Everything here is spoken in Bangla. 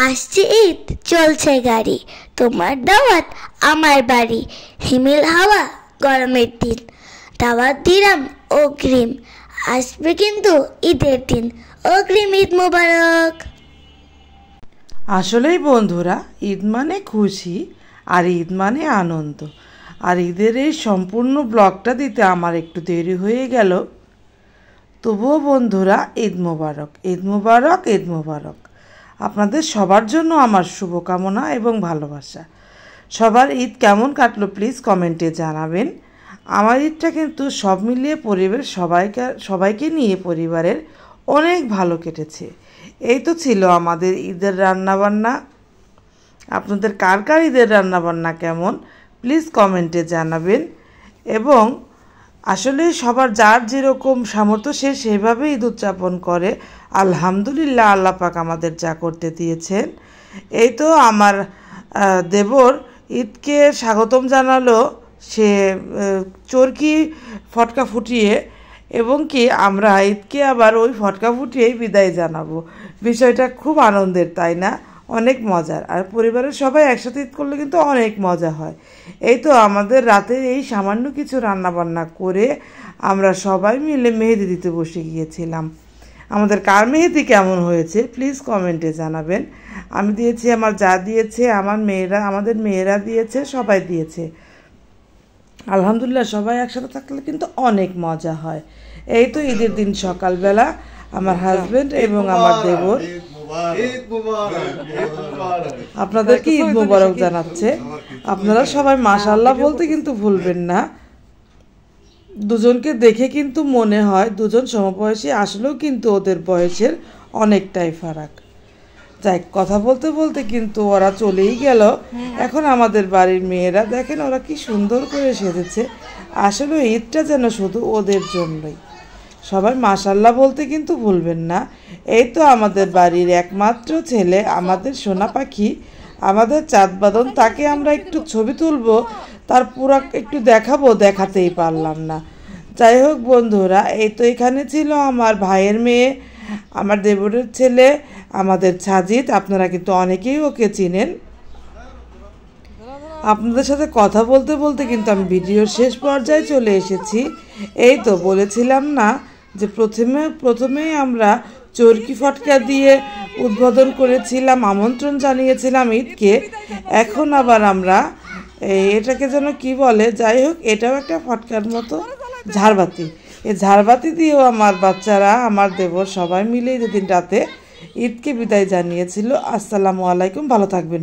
আসছে ঈদ, চলছে গাড়ি, তোমার দাওয়াত আমার বাড়ি। হিমেল হাওয়া গরমের দিন, দাওয়াত দিলাম অগ্রিম। আসবে কিন্তু ঈদের দিন, অগ্রিম ঈদ মোবারক। আসলেই বন্ধুরা, ঈদ মানে খুশি আর ঈদ মানে আনন্দ। আর ঈদের এই সম্পূর্ণ ব্লগটা দিতে আমার একটু দেরি হয়ে গেল। তবুও বন্ধুরা, ঈদ মোবারক, ঈদ মোবারক, ঈদ মোবারক। আপনাদের সবার জন্য আমার শুভকামনা এবং ভালোবাসা। সবার ঈদ কেমন কাটলো প্লিজ কমেন্টে জানাবেন। আমার ঈদটা কিন্তু সব মিলিয়ে পরিবার সবাইকে নিয়ে পরিবারের অনেক ভালো কেটেছে। এই তো ছিল আমাদের ঈদের রান্নাবান্না। আপনাদের কার কার ঈদের রান্নাবান্না কেমন প্লিজ কমেন্টে জানাবেন। এবং আসলে সবার যার যেরকম সামর্থ্য সে সেভাবে ঈদ উদযাপন করে। আলহামদুলিল্লাহ, আল্লাহ পাক আমাদের যা করতে দিয়েছেন। এই তো আমার দেবর ঈদকে স্বাগতম জানালো, সে চরকি ফটকা ফুটিয়ে, এবং কি আমরা ঈদকে আবার ওই ফটকা ফুটিয়েই বিদায় জানাবো। বিষয়টা খুব আনন্দের, তাই না? অনেক মজার। আর পরিবারের সবাই একসাথে ঈদ করলে কিন্তু অনেক মজা হয়। এই তো আমাদের রাতে এই সামান্য কিছু রান্নাবান্না করে আমরা সবাই মিলে মেহেদি দিতে বসে গিয়েছিলাম। আমাদের কার মেহেদি কেমন হয়েছে প্লিজ কমেন্টে জানাবেন। আমি দিয়েছি, আমার যা দিয়েছে, আমাদের মেয়েরা দিয়েছে, সবাই দিয়েছে। আলহামদুলিল্লাহ, সবাই একসাথে থাকলে কিন্তু অনেক মজা হয়। এই তো ঈদের দিন সকালবেলা আমার হাজবেন্ড এবং আমার দেবর আপনাদেরকে ঈদ মোবারক জানাচ্ছে। আপনারা সবাই মাশাআল্লাহ বলতে কিন্তু ভুলবেন না। দুজনকে দেখে কিন্তু মনে হয় দুজন সমবয়সী, আসলেও কিন্তু ওদের বয়সের অনেকটাই ফারাক। যাই, কথা বলতে বলতে কিন্তু ওরা চলেই গেল। এখন আমাদের বাড়ির মেয়েরা দেখেন ওরা কি সুন্দর করে সেজেছে। আসলে ঈদটা যেন শুধু ওদের জন্যই। সবাই মাশাআল্লাহ বলতে কিন্তু ভুলবেন না। এই তো আমাদের বাড়ির একমাত্র ছেলে, আমাদের সোনা পাখি, আমাদের চাঁদ বাঁধন, তাকে আমরা একটু ছবি তুলবো, তার পুরা একটু দেখাবো, দেখাতেই পারলাম না। যাই হোক বন্ধুরা, এই তো এখানে ছিল আমার ভাইয়ের মেয়ে, আমার দেবরের ছেলে, আমাদের সাজিদ। আপনারা কিন্তু অনেকেই ওকে চিনেন। আপনাদের সাথে কথা বলতে বলতে কিন্তু আমি ভিডিওর শেষ পর্যায়ে চলে এসেছি। এই তো বলেছিলাম না যে প্রথমেই আমরা চরকি ফটকা দিয়ে উদ্বোধন করেছিলাম, আমন্ত্রণ জানিয়েছিলাম ঈদকে। এখন আবার আমরা এটাকে যেন কি বলে, যাই হোক, এটাও একটা ফটকার মতো ঝাড়বাতি। এই ঝাড়বাতি দিয়েও আমার বাচ্চারা, আমার দেবর সবাই মিলে যেদিন রাতে ঈদকে বিদায় জানিয়েছিল। আসসালামু আলাইকুম, ভালো থাকবেন।